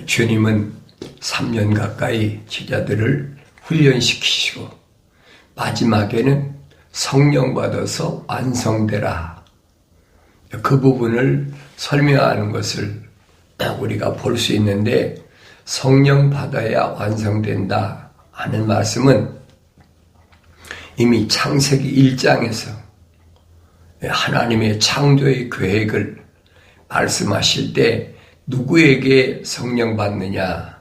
주님은 3년 가까이 제자들을 훈련시키시고 마지막에는 성령 받아서 완성되라. 그 부분을 설명하는 것을 우리가 볼 수 있는데, 성령 받아야 완성된다 하는 말씀은 이미 창세기 1장에서 하나님의 창조의 계획을 말씀하실 때 누구에게 성령 받느냐?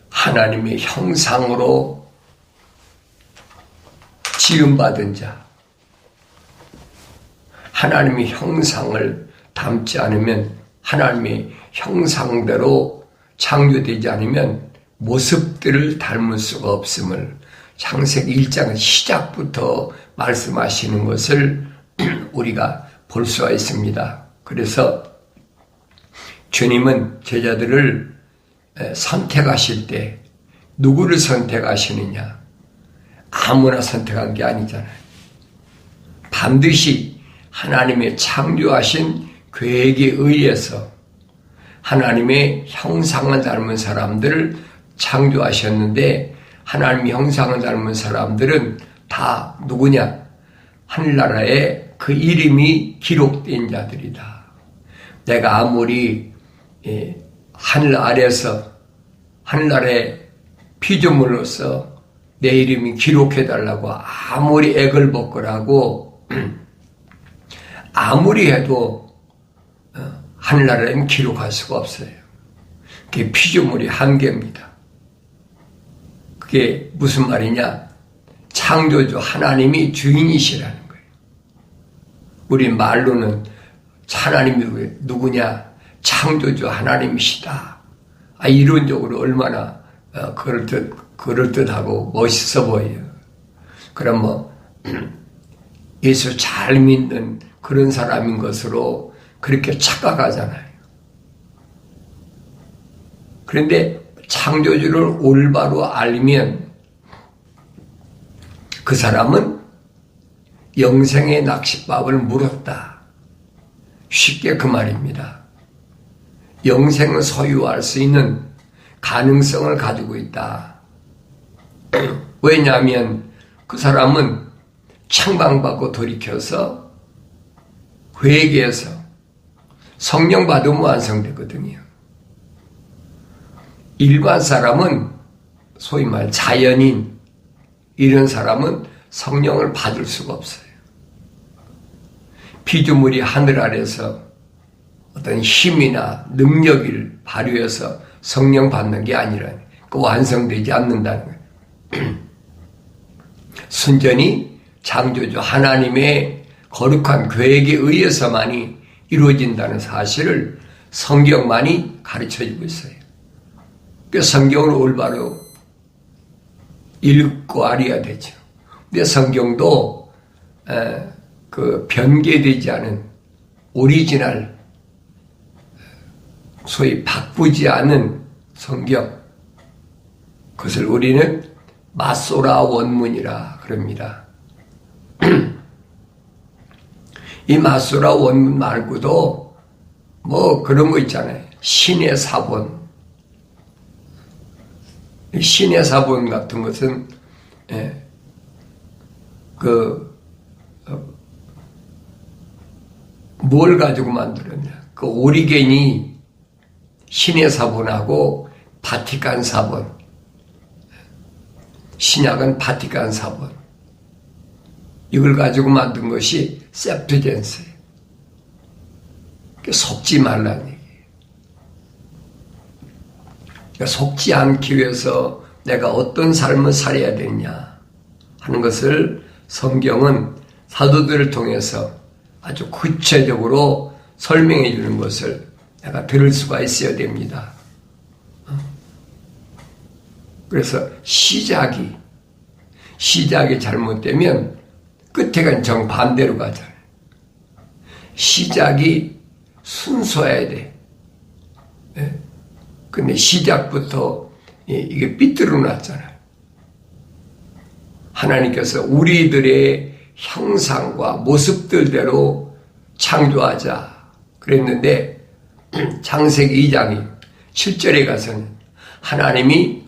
하나님의 형상으로 지음받은 자, 하나님의 형상을 닮지 않으면, 하나님의 형상대로 창조되지 않으면 모습들을 닮을 수가 없음을 창세기 1장 시작부터 말씀하시는 것을 우리가 볼 수가 있습니다. 그래서 주님은 제자들을 선택하실 때 누구를 선택하시느냐? 아무나 선택한 게 아니잖아요. 반드시 하나님의 창조하신 계획에 의해서 하나님의 형상을 닮은 사람들을 창조하셨는데, 하나님의 형상을 닮은 사람들은 다 누구냐? 하늘나라에 그 이름이 기록된 자들이다. 내가 아무리 하늘 아래서 하늘나라의 피조물로서 내 이름이 기록해달라고 아무리 액을 벗고라고 아무리 해도 하늘나라에는 기록할 수가 없어요. 그게 피조물이 한계입니다. 그게 무슨 말이냐? 창조주 하나님이 주인이시라는 거예요. 우리 말로는 하나님이 누구냐? 창조주 하나님이시다. 이론적으로 얼마나 그럴듯하고 멋있어 보여요. 그럼 예수 잘 믿는 그런 사람인 것으로 그렇게 착각하잖아요. 그런데 창조주를 올바로 알면 그 사람은 영생의 낚싯밥을 물었다. 쉽게 그 말입니다. 영생을 소유할 수 있는 가능성을 가지고 있다. 왜냐하면 그 사람은 책망받고 돌이켜서 회개해서 성령 받으면 완성되거든요. 일반 사람은 소위 말 자연인, 이런 사람은 성령을 받을 수가 없어요. 피조물이 하늘 아래서 어떤 힘이나 능력을 발휘해서 성령 받는 게 아니라 그 완성되지 않는다는 거예요. 순전히 창조주 하나님의 거룩한 계획에 의해서만이 이루어진다는 사실을 성경만이 가르쳐주고 있어요. 그 성경을 올바로 읽고 알아야 되죠. 근데 성경도 그 변개되지 않은 오리지널, 소위 바꾸지 않은 성경, 그것을 우리는 마소라 원문이라 그럽니다. 이 마소라 원문 말고도 뭐 그런 거 있잖아요. 신의 사본. 신의 사본 같은 것은 뭘 가지고 만들었냐? 그 오리겐이 신의 사본하고 바티칸 사본, 신약은 바티칸 사본, 이걸 가지고 만든 것이 septuagints예요. 속지 말라는 얘기예요. 그러니까 속지 않기 위해서 내가 어떤 삶을 살아야 되냐 하는 것을 성경은 사도들을 통해서 아주 구체적으로 설명해 주는 것을 내가 들을 수가 있어야 됩니다. 그래서 시작이 잘못되면 끝에가 정반대로 가잖아요. 시작이 순서해야 돼. 근데 시작부터 이게 삐뚤어 놨잖아요. 하나님께서 우리들의 형상과 모습들대로 창조하자. 그랬는데 창세기 2장이 7절에 가서는 하나님이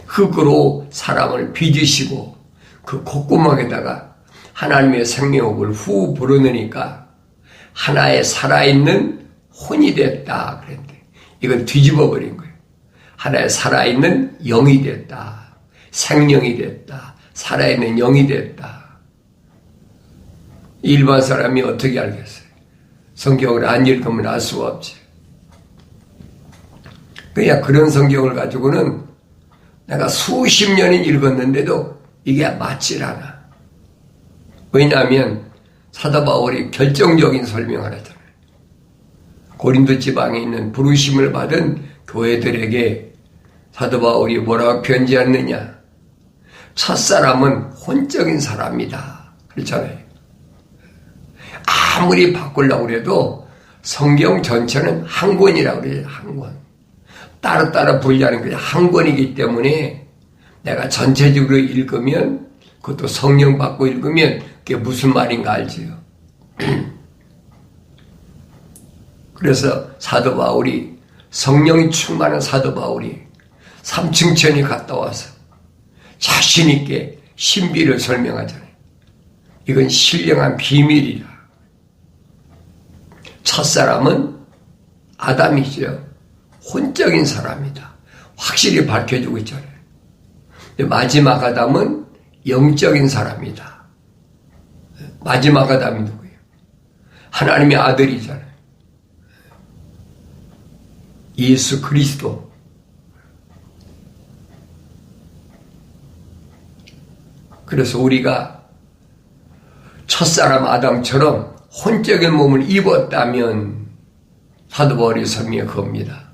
흙으로 사람을 빚으시고 그 콧구멍에다가 하나님의 생명호흡을 후 불어넣으니까 하나의 살아있는 혼이 됐다 그랬는데 이건 뒤집어 버린 거예요. 하나의 살아있는 영이 됐다. 생명이 됐다. 살아있는 영이 됐다. 일반 사람이 어떻게 알겠어요? 성경을 안 읽으면 알 수가 없지. 그냥 그런 성경을 가지고는 내가 수십 년을 읽었는데도 이게 맞질 않아. 왜냐하면 사도 바울이 결정적인 설명을 하잖아요. 고린도 지방에 있는 부르심을 받은 교회들에게 사도 바울이 뭐라고 편지했느냐? 첫사람은 혼적인 사람이다. 그렇잖아요. 아무리 바꾸려고 해도 성경 전체는 한 권이라고 그래요. 한 권. 따로따로 분리하는 게 한 권이기 때문에 내가 전체적으로 읽으면 그것도 성령 받고 읽으면 그게 무슨 말인가 알지요. 그래서 사도 바울이 성령이 충만한 사도 바울이 삼층천에 갔다 와서 자신 있게 신비를 설명하잖아요. 이건 신령한 비밀이라. 첫사람은 아담이죠. 혼적인 사람이다. 확실히 밝혀주고 있잖아요. 마지막 아담은 영적인 사람이다. 마지막 아담이 누구예요? 하나님의 아들이잖아요. 예수 그리스도. 그래서 우리가 첫사람 아담처럼 혼적인 몸을 입었다면 사도 바울이 설명해 겁니다.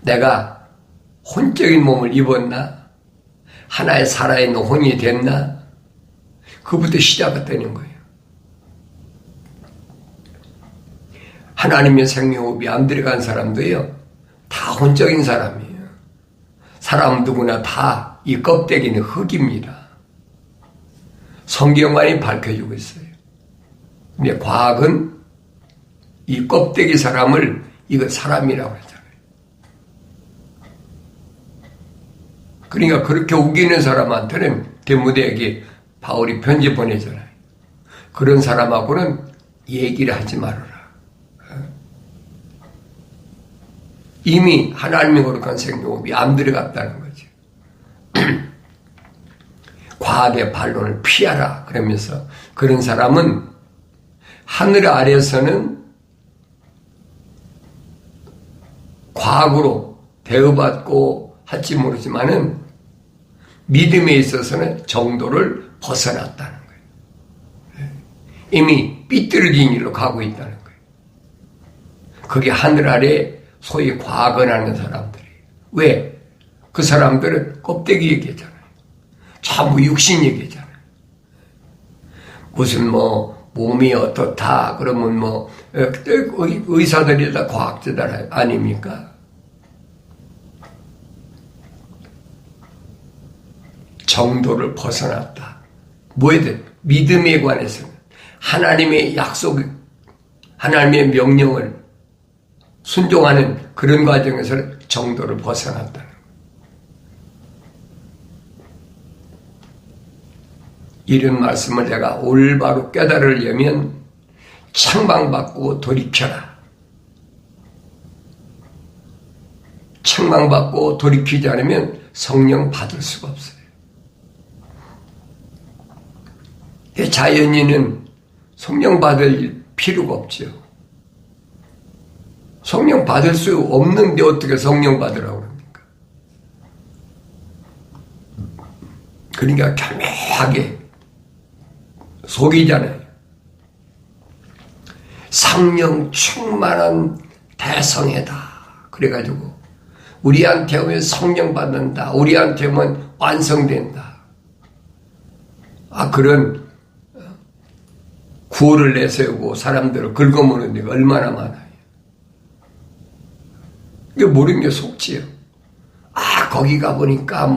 내가 혼적인 몸을 입었나? 하나의 살아있는 혼이 됐나? 그부터 시작했다는 거예요. 하나님의 생명호흡이 안 들어간 사람도요, 다 혼적인 사람이에요. 사람 누구나 다 이 껍데기는 흙입니다. 성경만이 밝혀주고 있어요. 근데 과학은 이 껍데기 사람을 이거 사람이라고 하잖아요. 그러니까 그렇게 우기는 사람한테는 디모데에게 바울이 편지 보내잖아요. 그런 사람하고는 얘기를 하지 말아라. 이미 하나님의 거룩한 생명호흡이 안 들어갔다는 거죠. 과학의 반론을 피하라 그러면서 그런 사람은 하늘 아래서는 과학으로 대우받고 할지 모르지만은 믿음에 있어서는 정도를 벗어났다는 거예요. 이미 삐뚤어진 일로 가고 있다는 거예요. 그게 하늘 아래 소위 과학을 하는 사람들이에요. 왜? 그 사람들은 껍데기 얘기잖아요. 전부 육신 얘기잖아요. 무슨 몸이 어떻다 그러면 의사들이 다 과학자들 아닙니까? 정도를 벗어났다. 뭐에든 믿음에 관해서는 하나님의 약속, 하나님의 명령을 순종하는 그런 과정에서는 정도를 벗어났다는 거예요. 이런 말씀을 제가 올바로 깨달으려면 책망받고 돌이켜라. 책망받고 돌이키지 않으면 성령 받을 수가 없어요. 자연인은 성령 받을 필요가 없죠. 성령 받을 수 없는데 어떻게 성령 받으라고 그럽니까? 그러니까 교묘하게 속이잖아요. 성령 충만한 대성애다. 그래가지고 우리한테 오면 성령 받는다. 우리한테 오면 완성된다. 그런 구호를 내세우고 사람들을 긁어모는 데가 얼마나 많아요. 이게 모르는 게 속지요. 거기 가보니까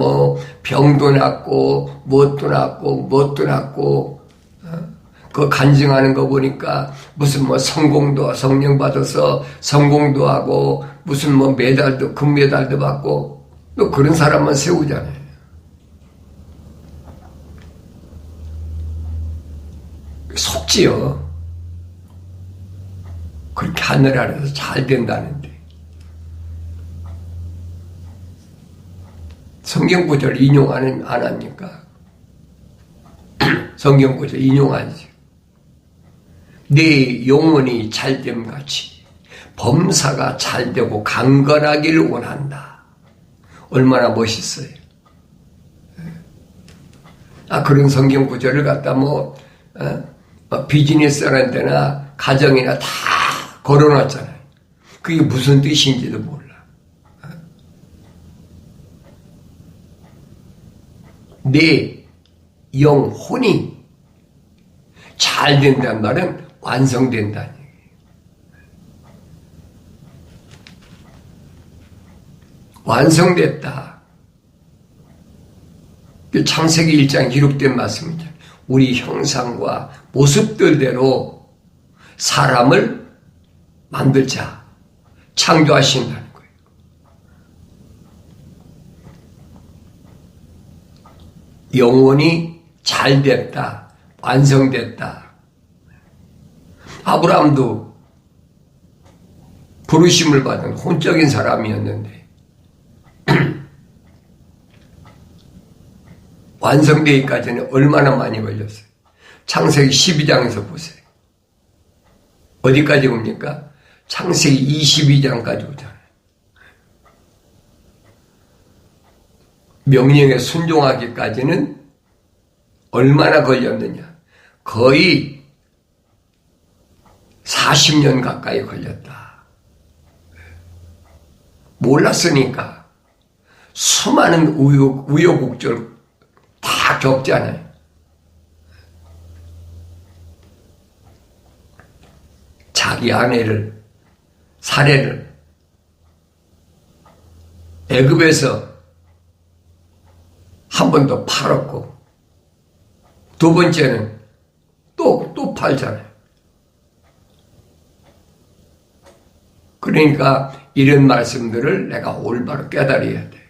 병도 낫고 뭣도 낫고 그 간증하는 거 보니까 무슨 뭐 성공도 성령 받아서 성공도 하고 무슨 뭐 메달도 금메달도 받고 또 그런 사람만 세우잖아요. 속지요. 그렇게 하늘 아래서 잘 된다는데. 성경 구절 인용 안 합니까? 성경 구절 인용하지. 네 영혼이 잘됨 같이 범사가 잘되고 강건하길 원한다. 얼마나 멋있어요. 그런 성경 구절을 갖다 비즈니스 하는 데나 가정이나 다 걸어놨잖아요. 그게 무슨 뜻인지도 몰라. 내 영혼이 잘 된다는 말은 완성된다는 얘기예요. 완성됐다. 창세기 1장 기록된 말씀이죠. 우리 형상과 모습들대로 사람을 만들자. 창조하신다는 거예요. 영혼이 잘 됐다. 완성됐다. 아브라함도 부르심을 받은 혼적인 사람이었는데 완성되기까지는 얼마나 많이 걸렸어요. 창세기 12장에서 보세요. 어디까지 옵니까? 창세기 22장까지 오잖아요. 명령에 순종하기까지는 얼마나 걸렸느냐? 거의 40년 가까이 걸렸다. 몰랐으니까 수많은 우여곡절 다 겪잖아요. 자기 아내를 사례를 애굽에서 한 번 더 팔았고 두 번째는 또 팔잖아요. 그러니까 이런 말씀들을 내가 올바로 깨달아야 돼요.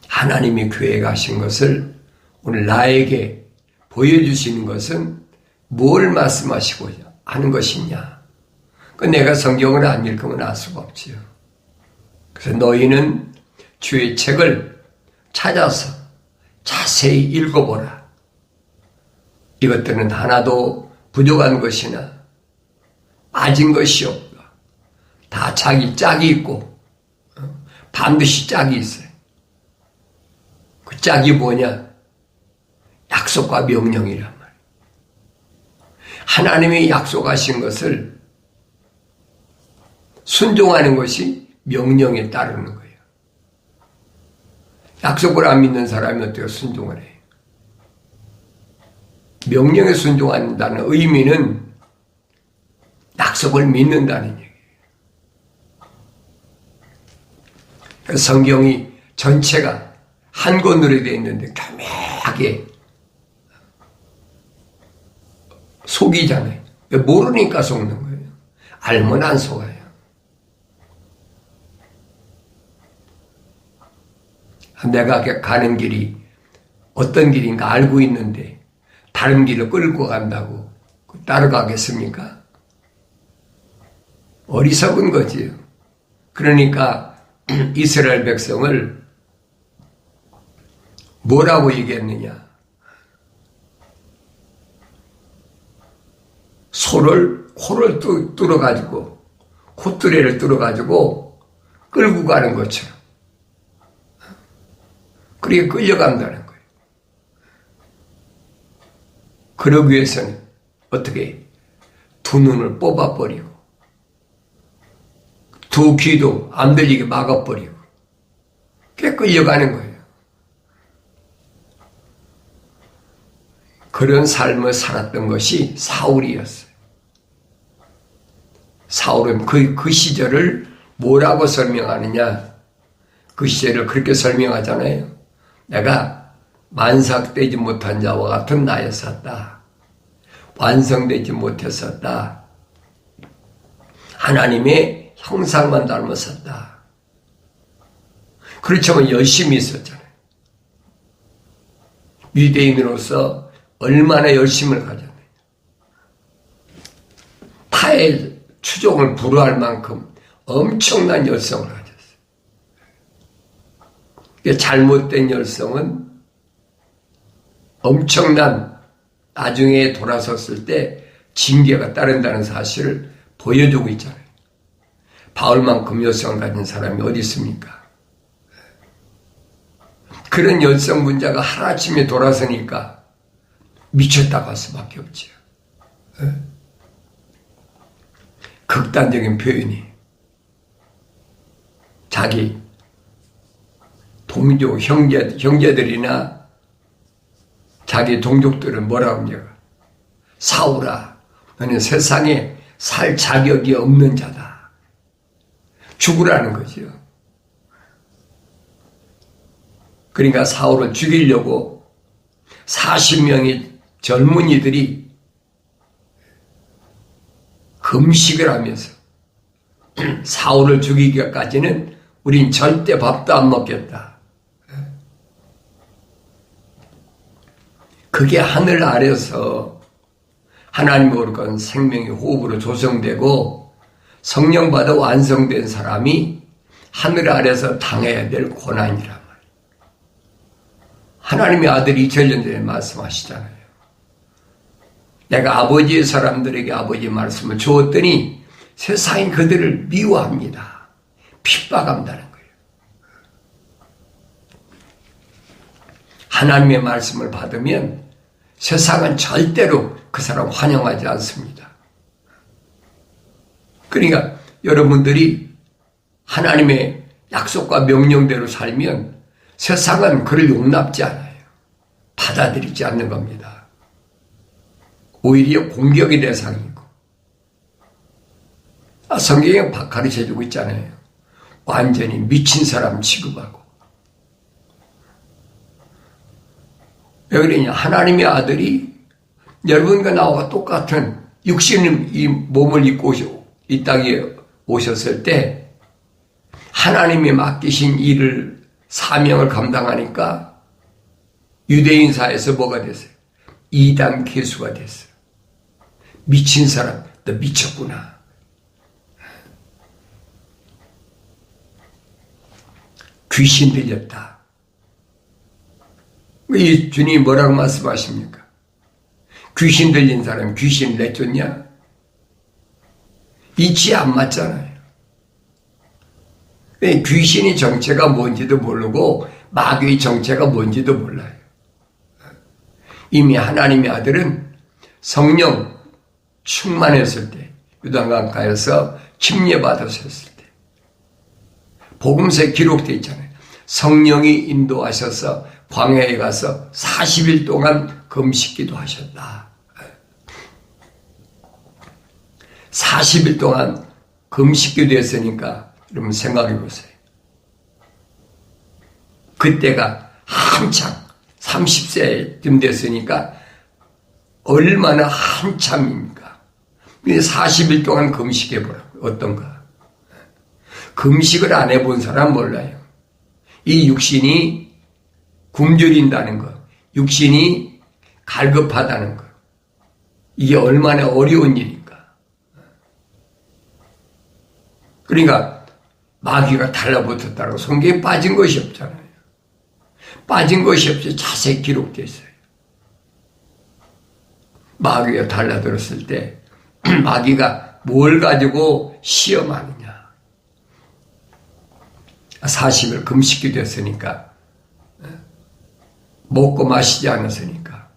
하나님이 교회에 가신 것을 오늘 나에게 보여주시는 것은 뭘 말씀하시고자 하는 것이냐. 내가 성경을 안 읽으면 알 수가 없지요. 그래서 너희는 주의 책을 찾아서 자세히 읽어보라. 이것들은 하나도 부족한 것이나 빠진 것이 없다. 다 자기 짝이 있고 반드시 짝이 있어요. 그 짝이 뭐냐? 약속과 명령이란 말이에요. 하나님이 약속하신 것을 순종하는 것이 명령에 따르는 거예요. 약속을 안 믿는 사람이 어떻게 순종을 해요? 명령에 순종한다는 의미는 약속을 믿는다는 얘기예요. 그래서 성경이 전체가 한 권으로 되어 있는데 교묘하게 속이잖아요. 모르니까 속는 거예요. 알면 안 속아요. 내가 가는 길이 어떤 길인가 알고 있는데 다른 길을 끌고 간다고 따라가겠습니까? 어리석은 거지요. 그러니까 이스라엘 백성을 뭐라고 얘기했느냐? 코를 뚫어가지고 콧뚜레를 뚫어가지고 끌고 가는 것처럼 그렇게 끌려간다는 거예요. 그러기 위해서는 어떻게 두 눈을 뽑아버리고 두 귀도 안 들리게 막아버리고 그게 끌려가는 거예요. 그런 삶을 살았던 것이 사울이었어요. 사울은 그 시절을 뭐라고 설명하느냐? 그 시절을 그렇게 설명하잖아요. 내가 만삭되지 못한 자와 같은 나였었다. 완성되지 못했었다. 하나님의 형상만 닮았었다. 그렇지만 열심히 있었잖아요. 유대인으로서 얼마나 열심을 가졌느냐. 타의 추종을 불허할 만큼 엄청난 열성을 가졌어요. 잘못된 열성은 엄청난 나중에 돌아섰을 때 징계가 따른다는 사실을 보여주고 있잖아요. 바울만큼 열성을 가진 사람이 어디 있습니까? 그런 열성 분자가 하루아침에 돌아서니까 미쳤다고 할 수밖에 없죠. 극단적인 표현이 자기 동족 형제들이나 자기 동족들은 뭐라고 합니까? 사울아, 너는 세상에 살 자격이 없는 자다. 죽으라는 거죠. 그러니까 사울을 죽이려고 40명의 젊은이들이 금식을 하면서 사울을 죽이기까지는 우린 절대 밥도 안 먹겠다. 그게 하늘 아래서 하나님으로 간 생명의 호흡으로 조성되고 성령 받아 완성된 사람이 하늘 아래서 당해야 될 고난이란 말이에요. 하나님의 아들이 2000년 전에 말씀하시잖아요. 내가 아버지의 사람들에게 아버지의 말씀을 주었더니 세상이 그들을 미워합니다. 핍박한다는 거예요. 하나님의 말씀을 받으면 세상은 절대로 그 사람 환영하지 않습니다. 그러니까 여러분들이 하나님의 약속과 명령대로 살면 세상은 그를 용납지 않아요. 받아들이지 않는 겁니다. 오히려 공격의 대상이고. 성경에 가르쳐주고 있잖아요. 완전히 미친 사람 취급하고. 왜 그러냐? 하나님의 아들이 여러분과 나와 똑같은 육신의 이 몸을 입고 이 땅에 오셨을 때 하나님이 맡기신 일을 사명을 감당하니까 유대인 사회에서 뭐가 됐어요? 이단 개수가 됐어요. 미친 사람, 너 미쳤구나. 귀신 들렸다. 이 주님이 뭐라고 말씀하십니까? 귀신 들린 사람 귀신 내쫓냐? 이치 안 맞잖아요. 귀신이 정체가 뭔지도 모르고 마귀의 정체가 뭔지도 몰라요. 이미 하나님의 아들은 성령 충만했을 때 요단강가에서 침례받으셨을 때 복음서에 기록되어 있잖아요. 성령이 인도하셔서 광야에 가서 40일 동안 금식기도 하셨다. 40일 동안 금식기도 했으니까 여러분 생각해 보세요. 그때가 한참 30세쯤 됐으니까 얼마나 한참입니까? 40일 동안 금식해 보라고. 어떤가? 금식을 안 해본 사람 몰라요. 이 육신이 굶주린다는 것, 육신이 갈급하다는 것, 이게 얼마나 어려운 일인가. 그러니까 마귀가 달라붙었다고 성경에 빠진 것이 없잖아요. 빠진 것이 없이 자세히 기록되어 있어요. 마귀가 달라들었을 때 마귀가 뭘 가지고 시험하느냐. 40일 금식기도 했으니까 먹고 마시지 않았으니까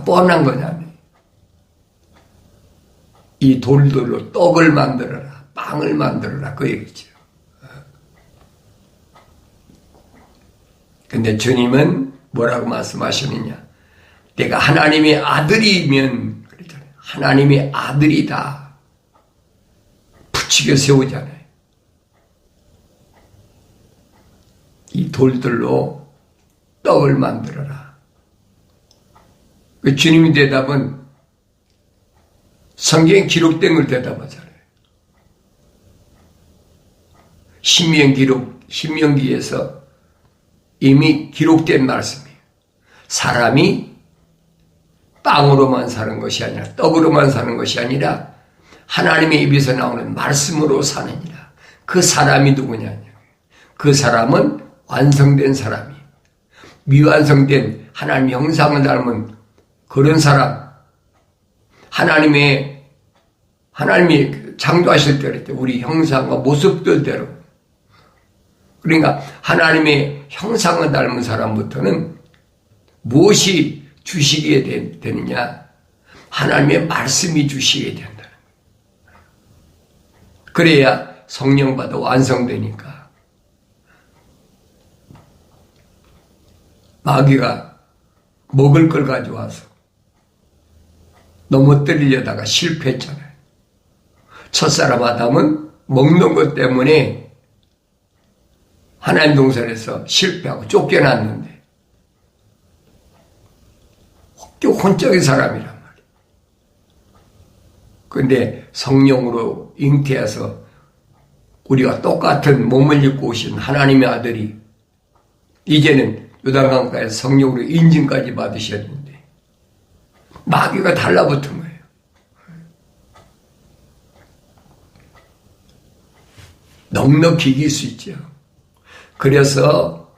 뻔한 거잖아요. 이 돌들로 떡을 만들어라, 빵을 만들어라, 그 얘기죠. 근데 주님은 뭐라고 말씀하시느냐? 내가 하나님의 아들이면 그랬잖아요. 하나님의 아들이다. 부추겨 세우잖아요. 이 돌들로 떡을 만들어라. 그 주님의 대답은 성경에 기록된 걸 대답하잖아요. 신명기에서 이미 기록된 말씀이에요. 사람이 빵으로만 사는 것이 아니라, 떡으로만 사는 것이 아니라 하나님의 입에서 나오는 말씀으로 사느니라. 그 사람이 누구냐? 그 사람은 완성된 사람이에요. 미완성된 하나님의 형상을 닮은 그런 사람. 하나님이 창조하실 때 그랬대. 우리 형상과 모습들대로. 그러니까 하나님의 형상을 닮은 사람부터는 무엇이 주시게 되느냐? 하나님의 말씀이 주시게 된다는 거예요. 그래야 성령받아 완성되니까. 마귀가 먹을 걸 가져와서 넘어뜨리려다가 실패했잖아요. 첫사람 아담은 먹는 것 때문에 하나님 동산에서 실패하고 쫓겨났는데 혼적인 사람이란 말이에요. 그런데 성령으로 잉태해서 우리가 똑같은 몸을 입고 오신 하나님의 아들이 이제는 요단강가에서 성령으로 인증까지 받으셨는데 마귀가 달라붙은 거예요. 넉넉히 이길 수 있죠. 그래서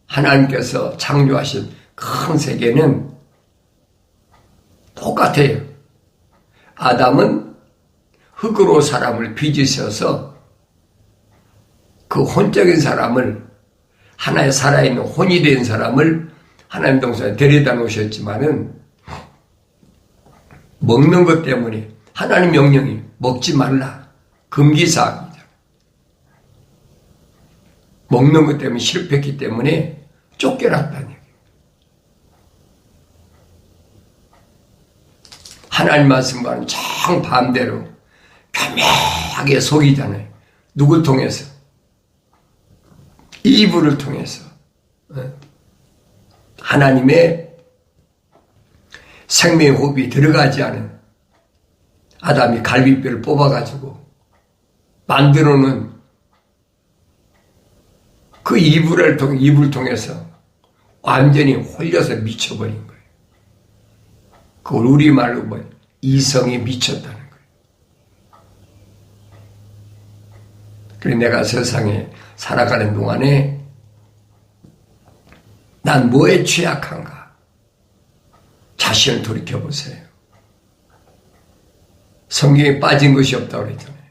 하나님께서 창조하신 큰 세계는 똑같아요. 아담은 흙으로 사람을 빚으셔서 그 혼적인 사람을, 하나의 살아있는 혼이 된 사람을 하나님 동산에 데려다 놓으셨지만은 먹는 것 때문에 하나님 명령이 먹지 말라. 금기사항이죠. 먹는 것 때문에 실패했기 때문에 쫓겨났다는 얘기예요. 하나님 말씀과는 정반대로 교묘하게 속이잖아요. 누굴 통해서? 이브를 통해서. 하나님의 생명의 호흡이 들어가지 않은 아담이 갈비뼈를 뽑아가지고 만들어 놓은 그 이불을 통해서 완전히 홀려서 미쳐버린 거예요. 그걸 우리말로 보면 이성에 미쳤다는 거예요. 그래서 내가 세상에 살아가는 동안에 난 뭐에 취약한가? 자신을 돌이켜보세요. 성경에 빠진 것이 없다고 그랬잖아요.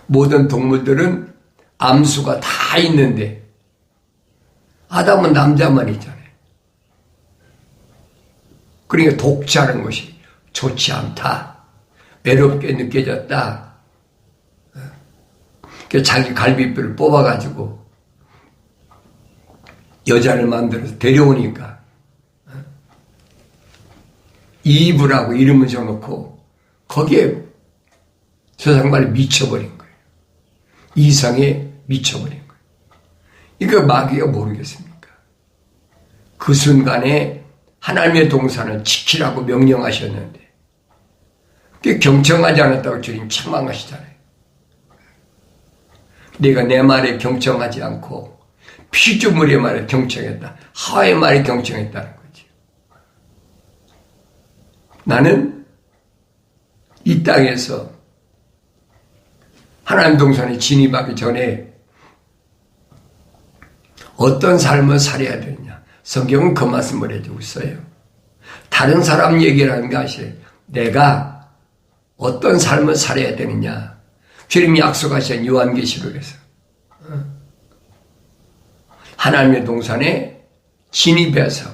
모든 동물들은 암수가 다 있는데 아담은 남자만 있잖아요. 그러니까 독자는 것이 좋지 않다. 외롭게 느껴졌다. 자기 갈비뼈를 뽑아가지고 여자를 만들어서 데려오니까 이브라고 이름을 줘놓고 거기에 세상말에 미쳐버린 거예요. 이상에 미쳐버린 거예요. 이거 마귀가 모르겠습니까? 그 순간에 하나님의 동산을 지키라고 명령하셨는데 그게 경청하지 않았다고 주님 책망하시잖아요. 내가 내 말에 경청하지 않고 피조물의 말에 경청했다. 하와의 말에 경청했다는 거지. 나는 이 땅에서 하나님 동산에 진입하기 전에 어떤 삶을 살아야 되느냐. 성경은 그 말씀을 해주고 있어요. 다른 사람 얘기를 하는 게 아니라 내가 어떤 삶을 살아야 되느냐. 주님이 약속하신 요한계시록에서 하나님의 동산에 진입해서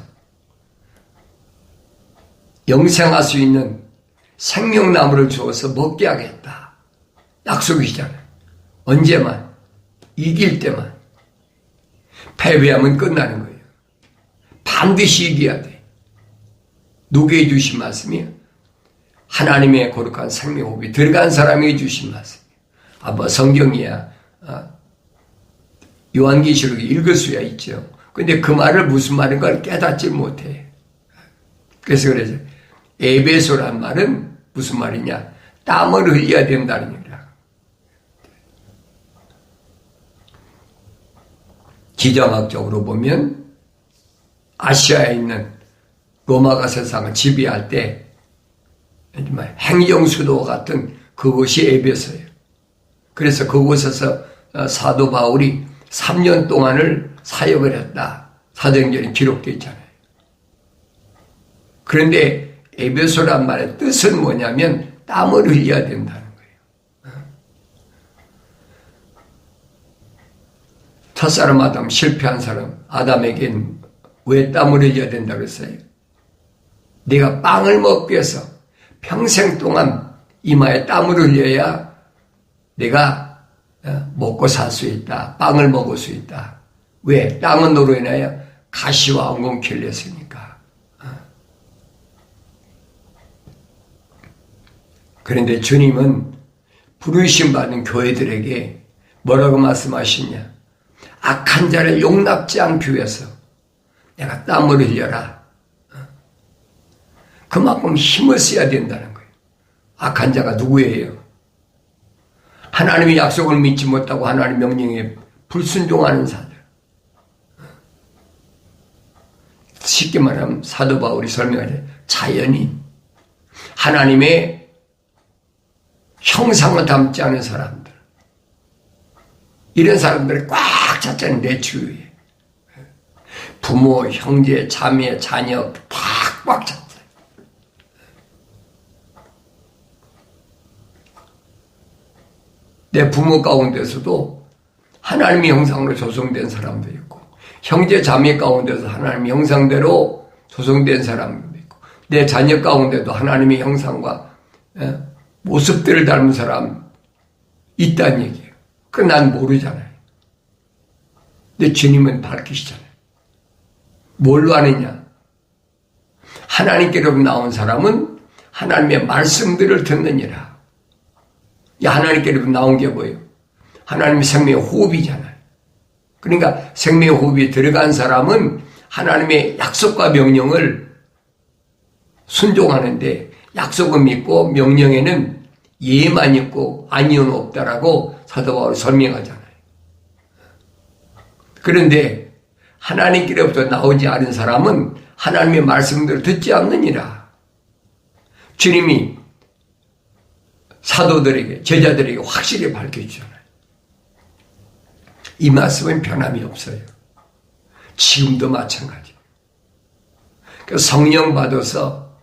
영생할 수 있는 생명나무를 주어서 먹게 하겠다. 약속이잖아요. 언제만? 이길 때만. 패배하면 끝나는 거예요. 반드시 이겨야 돼. 누구에게 주신 말씀이에요? 하나님의 거룩한 생명호흡이 들어간 사람에게 주신 말씀이에요. 뭐 성경이야. 요한계시록에 읽을 수야 있죠. 근데 그 말을 무슨 말인 걸 깨닫지 못해. 그래서 그래서 에베소란 말은 무슨 말이냐? 땀을 흘려야 된다는 얘기야. 기정학적으로 보면 아시아에 있는 로마가 세상을 지배할 때 행정수도 같은 그곳이 에베소예요. 그래서 그곳에서 사도 바울이 3년 동안을 사역을 했다. 사도행전에 기록되어 있잖아요. 그런데 에베소란 말의 뜻은 뭐냐면 땀을 흘려야 된다는 거예요. 첫사람 아담, 실패한 사람 아담에겐 왜 땀을 흘려야 된다고 했어요? 내가 빵을 먹기 위해서 평생 동안 이마에 땀을 흘려야 내가 먹고 살 수 있다. 빵을 먹을 수 있다. 왜? 땅은 노로 인하여 가시와 엉겅퀴를 냈으니까. 그런데 주님은 부르심 받은 교회들에게 뭐라고 말씀하시냐? 악한 자를 용납지 않기 위해서 내가 땀을 흘려라. 그만큼 힘을 써야 된다는 거예요. 악한 자가 누구예요? 하나님의 약속을 믿지 못하고 하나님의 명령에 불순종하는 자들. 쉽게 말하면 사도 바울이 설명하죠. 자연인. 하나님의 형상을 담지 않은 사람들. 이런 사람들이 꽉 찼잖아요. 내 주위에. 부모, 형제, 자매, 자녀 다 꽉 찼어요. 내 부모 가운데서도 하나님의 형상으로 조성된 사람도 있고, 형제 자매 가운데서 하나님의 형상대로 조성된 사람도 있고, 내 자녀 가운데도 하나님의 형상과 모습들을 닮은 사람 있다는 얘기예요. 그건 난 모르잖아요. 근데 주님은 밝히시잖아요. 뭘로 아느냐? 하나님께로 나온 사람은 하나님의 말씀들을 듣느니라. 하나님께로 나온 게 뭐예요? 하나님의 생명의 호흡이잖아요. 그러니까 생명의 호흡이 들어간 사람은 하나님의 약속과 명령을 순종하는데, 약속은 믿고 명령에는 예만 있고 아니오는 없다라고 사도 바울이 설명하잖아요. 그런데 하나님께로부터 나오지 않은 사람은 하나님의 말씀들을 듣지 않느니라. 주님이 사도들에게, 제자들에게 확실히 밝혀주잖아요. 이 말씀은 변함이 없어요. 지금도 마찬가지예요. 성령 받아서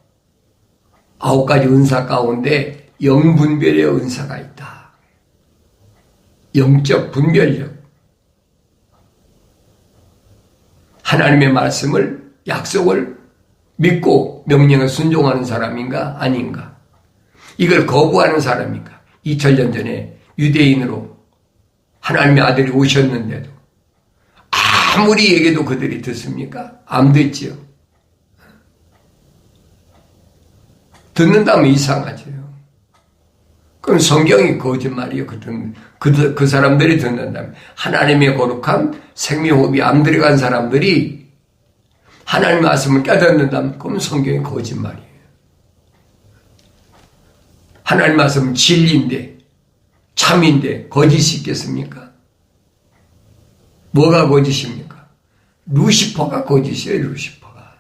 9가지 은사 가운데 영분별의 은사가 있다. 영적 분별력. 하나님의 말씀을, 약속을 믿고 명령을 순종하는 사람인가 아닌가? 이걸 거부하는 사람인가? 2000년 전에 유대인으로 하나님의 아들이 오셨는데도 아무리 얘기해도 그들이 듣습니까? 안 듣지요. 듣는다면 이상하죠. 그럼 성경이 거짓말이에요. 그 사람들이 듣는다면. 하나님의 거룩함, 생명호흡이 안 들어간 사람들이 하나님의 말씀을 깨닫는다면 그럼 성경이 거짓말이에요. 하나님의 말씀은 진리인데, 참인데 거짓이 있겠습니까? 뭐가 거짓입니까? 루시퍼가 거짓이에요. 루시퍼가.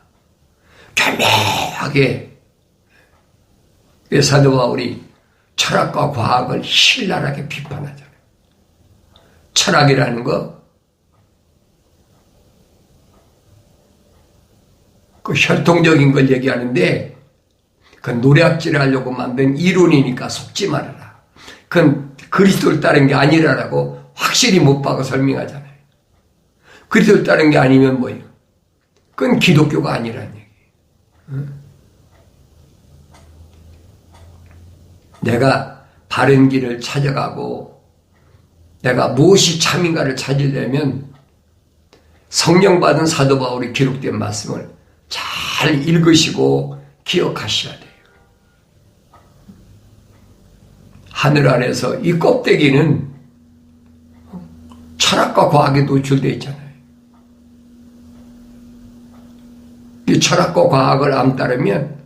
교묘하게. 사도 바울이 철학과 과학을 신랄하게 비판하잖아요. 철학이라는 거, 그 혈통적인 걸 얘기하는데, 그 노략질을 하려고 만든 이론이니까 속지 말아라. 그건 그리스도를 따른 게 아니라라고 확실히 못 박아 설명하잖아요. 그리스도를 따른 게 아니면 뭐예요? 그건 기독교가 아니라는 얘기예요. 내가 바른 길을 찾아가고 내가 무엇이 참인가를 찾으려면 성령 받은 사도 바울이 기록된 말씀을 잘 읽으시고 기억하셔야 돼요. 하늘 아래서 이 껍데기는 철학과 과학에 노출되어 있잖아요. 이 철학과 과학을 암따르면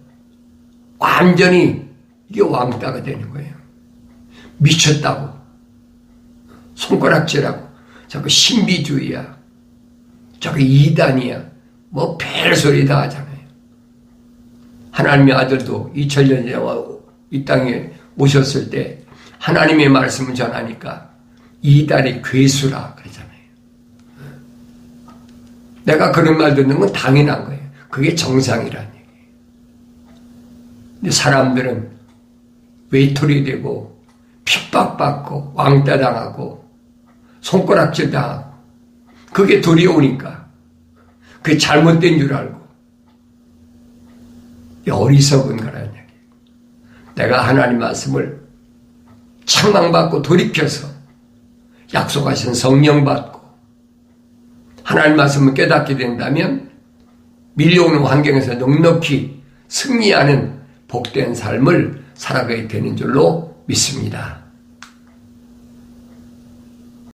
완전히 이게 왕따가 되는 거예요. 미쳤다고, 손가락질하고, 자꾸 신비주의야, 자꾸 이단이야, 뭐 별소리 다 하잖아요. 하나님의 아들도 2000년 전에 이 땅에 오셨을 때 하나님의 말씀을 전하니까 이단이 괴수라 그러잖아요. 내가 그런 말 듣는 건 당연한 거예요. 그게 정상이라는 얘기예요. 근데 사람들은 외톨이 되고 핍박받고 왕따 당하고 손가락질 당하고 그게 두려우니까 그게 잘못된 줄 알고 어리석은 거라는 얘기예요. 내가 하나님 말씀을 책망받고 돌이켜서 약속하신 성령 받고 하나님 말씀을 깨닫게 된다면 밀려오는 환경에서 넉넉히 승리하는 복된 삶을 살아가야 되는 줄로 믿습니다.